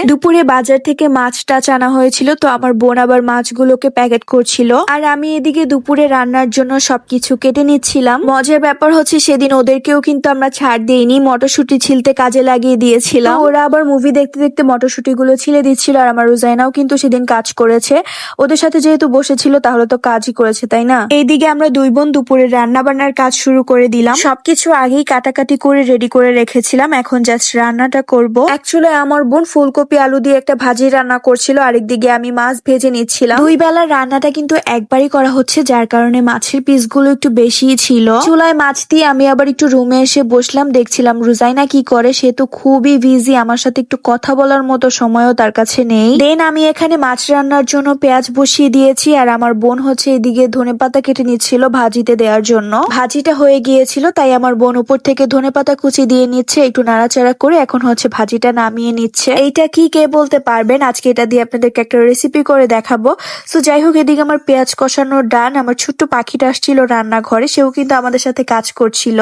দুপুরে বাজার থেকে মাছ টাছ আনা হয়েছিল, তো আমার বোন আবার মাছগুলোকে প্যাকেট করছিল আর আমি এদিকে দুপুরে রান্নার জন্য সবকিছু কেটে নিচ্ছিলাম। মজার ব্যাপার হচ্ছে সেদিন ওদেরকেও কিন্তু আমরা ছাড় দিইনি, মটরশুঁটি ছিলতে কাজে লাগিয়ে দিয়েছিলাম। ওরা আবার মুভি দেখতে দেখতে মটরশুঁটি গুলো ছিলে দিচ্ছিল আর আমার রুজাইনাও কিন্তু সেদিন কাজ করেছে। ওদের সাথে যেহেতু বসেছিল তাহলে তো কাজই করেছে, তাই না? এইদিকে আমরা দুই বোন দুপুরে রান্না বান্নার কাজ শুরু করে দিলাম। সবকিছু আগেই কাটাকাটি করে রেডি করে রেখেছিলাম, এখন জাস্ট রান্নাটা করব। অ্যাকচুয়ালি আমার বোন ফুলকপি আলু দিয়ে একটা ভাজি রান্না করছিল, আরেকদিকে আমি মাছ ভেজে নিচ্ছিলাম। দুই বেলার রান্নাটা কিন্তু একবারই করা হচ্ছে, যার কারণে মাছের পিসগুলো একটু বেশিই ছিল। চুলায় মাছ দিয়ে আমি আবার একটু রুমে এসে বসলাম, দেখছিলাম রুজাইনা কি করে। সে তো খুবই বিজি, আমার সাথে একটু কথা বলার মতো সময়ও তার কাছে নেই। দেন আমি এখানে মাছ রান্নার জন্য পেঁয়াজ বসিয়ে দিয়েছি আর আমার বোন হচ্ছে এদিকে ধনেপাতা কেটে নিচ্ছিল ভাজিতে দেওয়ার জন্য। ভাজিটা হয়ে গিয়েছিল তাই আমার বোন উপর থেকে ধনেপাতা কুচি দিয়ে নিচ্ছে, একটু নাড়াচাড়া করে এখন হচ্ছে ভাজিটা নামিয়ে নিচ্ছে। এইটা কি কে বলতে পারবেন? আজকে এটা দিয়ে আপনাদেরকে একটা রেসিপি করে দেখাবো। সো যাই হোক, এদিকে আমার পেঁয়াজ কষানোর ডান। আমার ছোট্ট পাখিটা আসছিল রান্নাঘরে, সেও কিন্তু আমাদের সাথে কাজ করছিল।